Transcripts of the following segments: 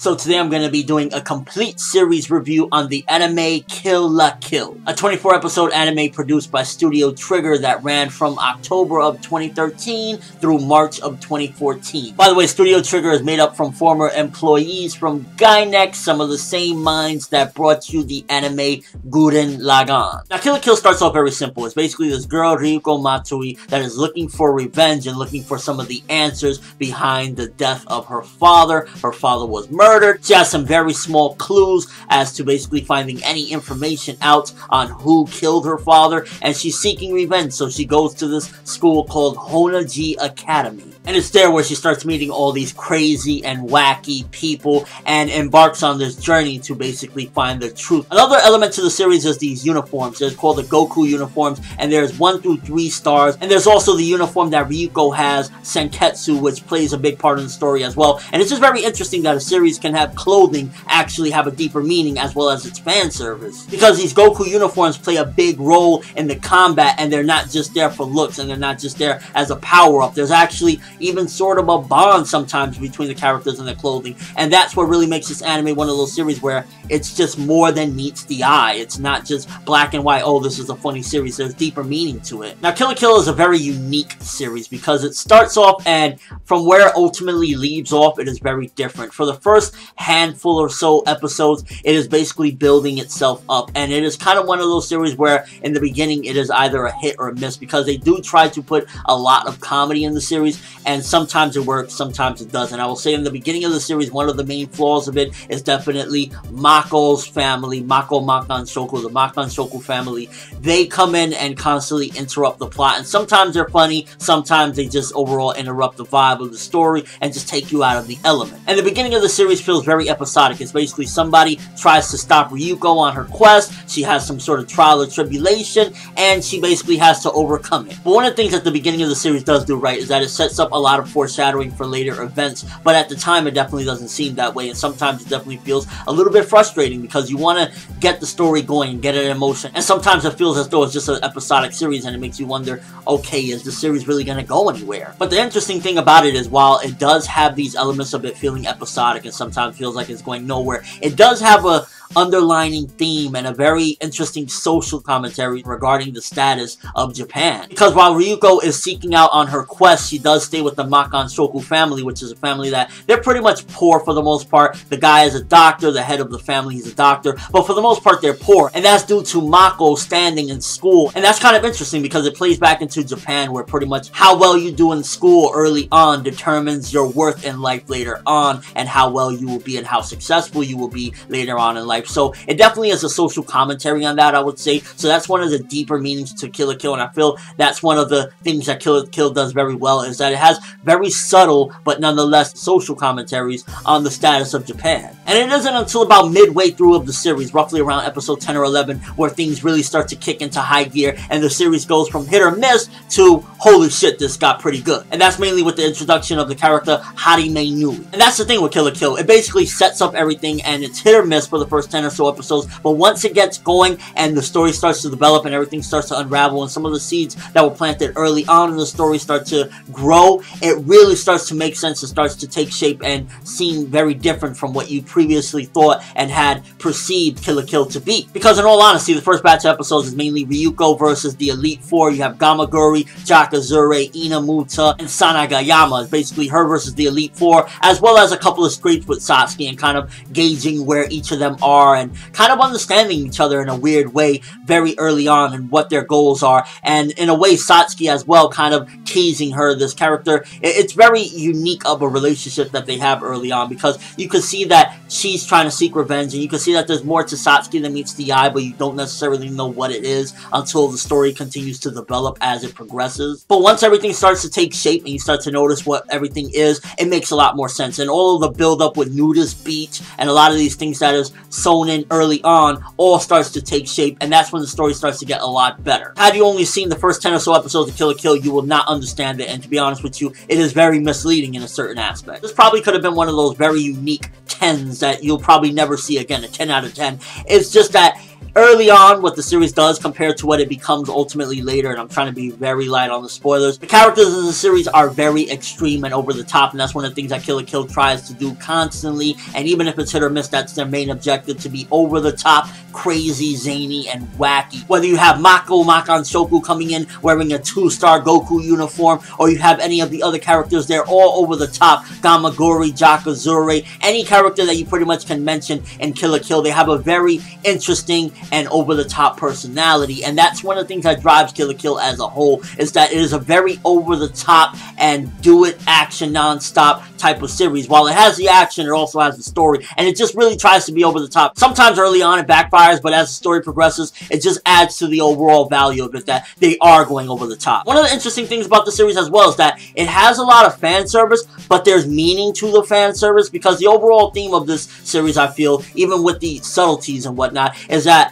So today I'm going to be doing a complete series review on the anime Kill la Kill, a 24-episode anime produced by Studio Trigger that ran from October of 2013 through March of 2014. By the way, Studio Trigger is made up from former employees from Gainax, some of the same minds that brought you the anime Gurren Lagann. Now, Kill la Kill starts off very simple. It's basically this girl, Ryuko Matsui, that is looking for revenge and looking for some of the answers behind the death of her father. Her father was murdered. She has some very small clues as to basically finding any information out on who killed her father, and she's seeking revenge, so she goes to this school called Honaji Academy. And it's there where she starts meeting all these crazy and wacky people and embarks on this journey to basically find the truth. Another element to the series is these uniforms. They're called the Goku uniforms, and there's 1 through 3 stars. And there's also the uniform that Ryuko has, Senketsu, which plays a big part in the story as well. And it's just very interesting that a series can have clothing actually have a deeper meaning as well as its fan service. Because these Goku uniforms play a big role in the combat, and they're not just there for looks, and they're not just there as a power-up. There's actually even sort of a bond sometimes between the characters and their clothing, and that's what really makes this anime one of those series where it's just more than meets the eye. It's not just black and white, oh, this is a funny series. There's deeper meaning to it. Now, Kill la Kill is a very unique series because it starts off, and from where it ultimately leaves off, it is very different. For the first handful or so episodes, it is basically building itself up, and it is kind of one of those series where in the beginning it is either a hit or a miss, because they do try to put a lot of comedy in the series, and sometimes it works, sometimes it doesn't. I will say in the beginning of the series, one of the main flaws of it is definitely Mako's family, Mako Makan Shoku, the Makan Shoku family. They come in and constantly interrupt the plot, and sometimes they're funny, sometimes they just overall interrupt the vibe of the story and just take you out of the element. And the beginning of the series feels very episodic. It's basically somebody tries to stop Ryuko on her quest, she has some sort of trial or tribulation, and she basically has to overcome it. But one of the things that the beginning of the series does do right is that it sets up a lot of foreshadowing for later events, but at the time it definitely doesn't seem that way, and sometimes it definitely feels a little bit frustrating because you want to get the story going and get it in motion, and sometimes it feels as though it's just an episodic series and it makes you wonder, okay, is the series really going to go anywhere? But the interesting thing about it is, while it does have these elements of it feeling episodic and sometimes feels like it's going nowhere, it does have a underlining theme and a very interesting social commentary regarding the status of Japan. Because while Ryuko is seeking out on her quest, she does stay with the Makan Shoku family, which is a family that they're pretty much poor for the most part. The guy is a doctor, the head of the family, he's a doctor, but for the most part they're poor, and that's due to Mako standing in school. And that's kind of interesting because it plays back into Japan, where pretty much how well you do in school early on determines your worth in life later on, and how well you will be and how successful you will be later on in life. So it definitely is a social commentary on that, I would say. So that's one of the deeper meanings to Kill la Kill, and I feel that's one of the things that Kill la Kill does very well, is that it has very subtle but nonetheless social commentaries on the status of Japan. And it isn't until about midway through of the series, roughly around episode 10 or 11, where things really start to kick into high gear, and the series goes from hit or miss to holy shit, this got pretty good. And that's mainly with the introduction of the character Harime Nui. And that's the thing with Kill la Kill. It basically sets up everything, and it's hit or miss for the first 10 or so episodes, but once it gets going and the story starts to develop and everything starts to unravel, and some of the seeds that were planted early on in the story start to grow, it really starts to make sense. It starts to take shape and seem very different from what you previously thought and had perceived Kill la Kill to be. Because in all honesty, the first batch of episodes is mainly Ryuko versus the Elite Four. You have Gamaguri, Jakazure, Inamuta, and Sanagayama. It's basically her versus the Elite Four, as well as a couple of scrapes with Satsuki and kind of gauging where each of them are and kind of understanding each other in a weird way very early on and what their goals are. And in a way, Satsuki as well, kind of teasing her, this character. It's very unique of a relationship that they have early on, because you can see that she's trying to seek revenge, and you can see that there's more to Satsuki than meets the eye, but you don't necessarily know what it is until the story continues to develop as it progresses. But once everything starts to take shape and you start to notice what everything is, it makes a lot more sense. And all of the build up with Nudist Beach and a lot of these things that is sewn in early on all starts to take shape, and that's when the story starts to get a lot better. Had you only seen the first 10 or so episodes of Kill la Kill, you will not understand it, and to be honest with you, it is very misleading in a certain aspect. This probably could have been one of those very unique 10s that you'll probably never see again, a 10 out of 10. It's just that Early on, what the series does compared to what it becomes ultimately later, and I'm trying to be very light on the spoilers, the characters in the series are very extreme and over the top, and that's one of the things that Kill la Kill tries to do constantly, and even if it's hit or miss, that's their main objective, to be over the top, crazy, zany, and wacky. Whether you have Makan Shoku coming in wearing a 2-star Goku uniform, or you have any of the other characters, they're all over the top. Gamagori, Jakazure, any character that you pretty much can mention in Kill la Kill, they have a very interesting and over-the-top personality, and that's one of the things that drives Kill la Kill as a whole, is that it is a very over-the-top and do-it action non-stop type of series. While it has the action, it also has the story, and it just really tries to be over the top. Sometimes early on it backfires, but as the story progresses, it just adds to the overall value of it that they are going over the top. One of the interesting things about the series as well is that it has a lot of fan service, but there's meaning to the fan service, because the overall theme of this series, I feel, even with the subtleties and whatnot, is that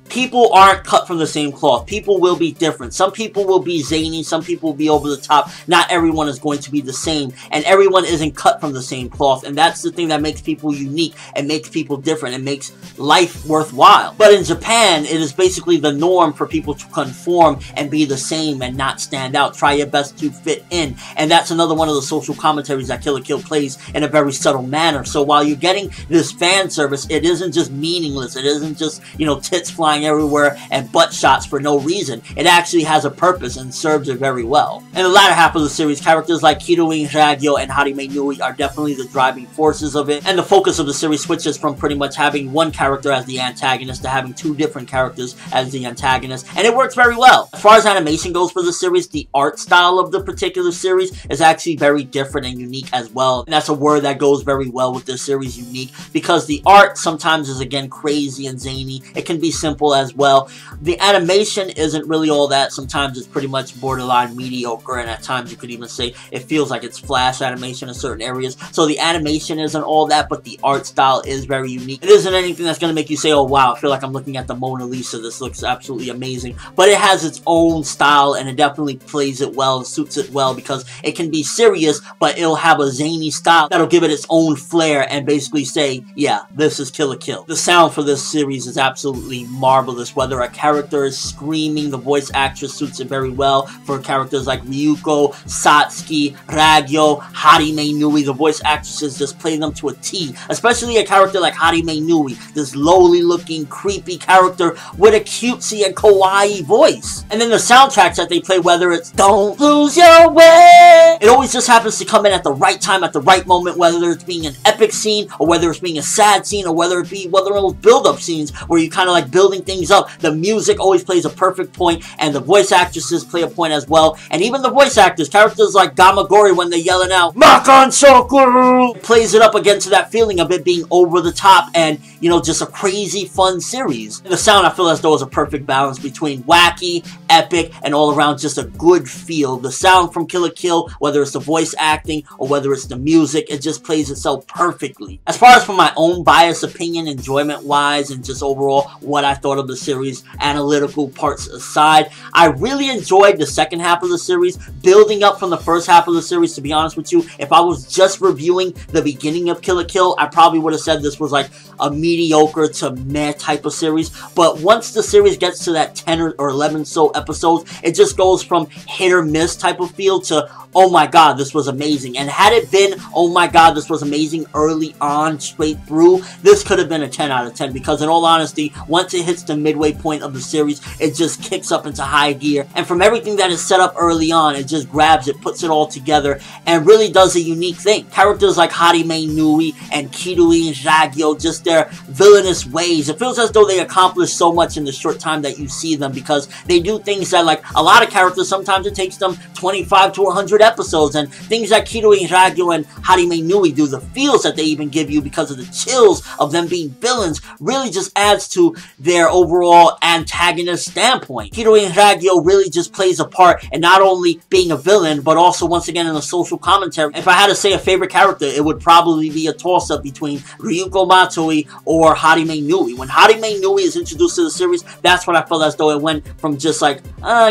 people aren't cut from the same cloth. People will be different. Some people will be zany. Some people will be over the top. Not everyone is going to be the same. And everyone isn't cut from the same cloth. And that's the thing that makes people unique and makes people different and makes life worthwhile. But in Japan, it is basically the norm for people to conform and be the same and not stand out. Try your best to fit in. And that's another one of the social commentaries that Kill la Kill plays in a very subtle manner. So while you're getting this fan service, it isn't just meaningless. It isn't just, you know, tits flying everywhere and butt shots for no reason. It actually has a purpose and serves it very well. In the latter half of the series, characters like Kiruin Ragyo and Harime Nui are definitely the driving forces of it, and the focus of the series switches from pretty much having one character as the antagonist to having two different characters as the antagonist, and it works very well. As far as animation goes for the series, the art style of the particular series is actually very different and unique as well, and that's a word that goes very well with this series, unique, because the art sometimes is again crazy and zany. It can be simple as well. The animation isn't really all that. Sometimes it's pretty much borderline mediocre, and at times you could even say it feels like it's flash animation in certain areas. So the animation isn't all that, but the art style is very unique. It isn't anything that's going to make you say, oh wow, I feel like I'm looking at the Mona Lisa. This looks absolutely amazing. But it has its own style, and it definitely plays it well and suits it well, because it can be serious, but it'll have a zany style that'll give it its own flair and basically say, yeah, this is Kill la Kill. The sound for this series is absolutely marvelous. Whether a character is screaming, the voice actress suits it very well. For characters like Ryuko, Satsuki, Ragyo, Harime Nui, the voice actresses just play them to a T. Especially a character like Harime Nui, this lowly looking, creepy character with a cutesy and kawaii voice. And then the soundtracks that they play, whether it's Don't Lose Your Way, it always just happens to come in at the right time, at the right moment, whether it's being an epic scene, or whether it's being a sad scene, or whether it be one of those build-up scenes where you kind of like building things up. The music always plays a perfect point, and the voice actresses play a point as well. And even the voice actors, characters like Gamagori, when they're yelling out Makan Shoku, plays it up again to that feeling of it being over the top and, you know, just a crazy fun series. And the sound, I feel as though, is a perfect balance between wacky, epic, and all around just a good feel. The sound from Kill la Kill, whether it's the voice acting or whether it's the music, it just plays itself perfectly. As far as for my own biased opinion, enjoyment wise, and just overall what I thought of the series, analytical parts aside, I really enjoyed the second half of the series, building up from the first half of the series. To be honest with you, if I was just reviewing the beginning of Kill la Kill, I probably would have said this was like a mediocre to meh type of series. But once the series gets to that 10 or 11 so episodes, it just goes from hit or miss type of feel to, oh my god, this was amazing. And had it been, oh my god, this was amazing early on, straight through, this could have been a 10 out of 10. Because in all honesty, once it hits the midway point of the series, it just kicks up into high gear. And from everything that is set up early on, it just grabs it, puts it all together, and really does a unique thing. Characters like Harime Nui and Kiruin Ragyo, just their villainous ways. It feels as though they accomplish so much in the short time that you see them, because they do things that, like, a lot of characters, sometimes it takes them 25 to 100 episodes, and things that Kiruin Ragyo and Harime Nui do, the feels that they even give you because of the chills of them being villains, really just adds to their overall antagonist standpoint. Kiruin Ragyo really just plays a part in not only being a villain, but also, once again, in a social commentary. If I had to say a favorite character, it would probably be a toss-up between Ryuko Matsui or Harime Nui. When Harime Nui is introduced to the series, that's when I felt as though it went from just like,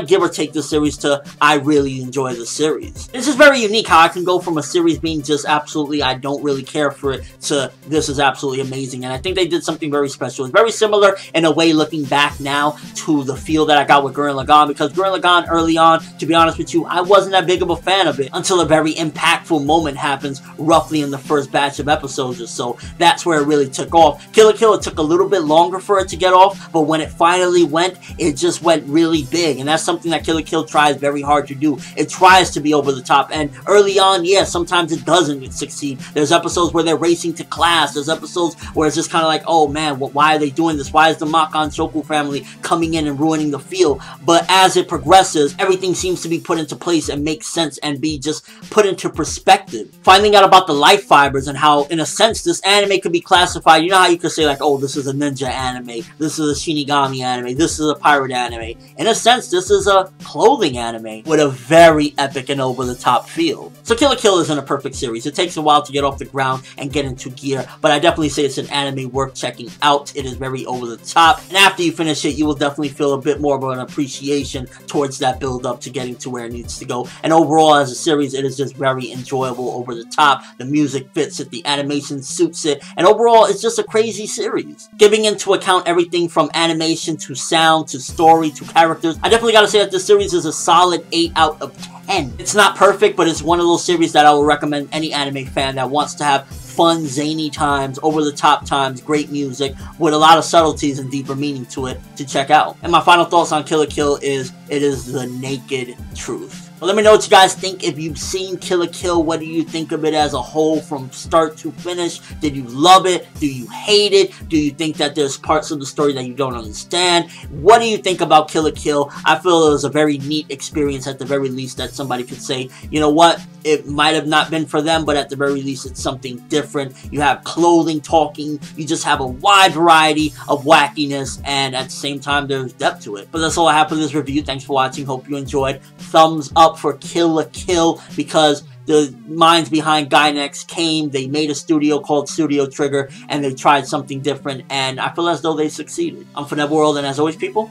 give or take the series, to I really enjoy the series. series. This is very unique how I can go from a series being just absolutely, I don't really care for it, to this is absolutely amazing. And I think they did something very special. It's very similar in a way, looking back now, to the feel that I got with Gurren Lagann, because Gurren Lagann early on, to be honest with you, I wasn't that big of a fan of it until a very impactful moment happens roughly in the first batch of episodes or so. That's where it really took off. Kill la Kill, it took a little bit longer for it to get off, but when it finally went, it just went really big, and that's something that Kill la Kill tries very hard to do. It tries to be over the top, and early on, yeah, sometimes it doesn't succeed. There's episodes where they're racing to class. There's episodes where it's just kind of like, oh man, why are they doing this? Why is the Makan Shoku family coming in and ruining the feel? But as it progresses, everything seems to be put into place and make sense and be just put into perspective. Finding out about the life fibers and how, in a sense, this anime could be classified. You know how you could say like, oh, this is a ninja anime, this is a Shinigami anime, this is a pirate anime. In a sense, this is a clothing anime with a very epic and over-the-top feel. So Kill la Kill isn't a perfect series. It takes a while to get off the ground and get into gear, but I definitely say it's an anime worth checking out. It is very over-the-top, and after you finish it, you will definitely feel a bit more of an appreciation towards that build-up to getting to where it needs to go. And overall, as a series, it is just very enjoyable, over-the-top. The music fits it, the animation suits it, and overall, it's just a crazy series. Giving into account everything from animation to sound to story to characters, I definitely gotta say that this series is a solid 8 out of 10. It's not perfect, but it's one of those series that I will recommend any anime fan that wants to have fun, zany times, over-the-top times, great music, with a lot of subtleties and deeper meaning to it, to check out. And my final thoughts on Kill la Kill is, it is the naked truth. Well, let me know what you guys think. If you've seen Kill la Kill, what do you think of it as a whole from start to finish? Did you love it? Do you hate it? Do you think that there's parts of the story that you don't understand? What do you think about Kill la Kill? I feel it was a very neat experience, at the very least, that somebody could say, you know what, it might have not been for them, but at the very least, it's something different. You have clothing talking, you just have a wide variety of wackiness, and at the same time, there's depth to it. But that's all I have for this review. Thanks for watching. Hope you enjoyed. Thumbs up for Kill la Kill, because the minds behind Gainax came, they made a studio called Studio Trigger, and they tried something different, and I feel as though they succeeded. I'm ForneverWorld, and as always, people,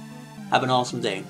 have an awesome day.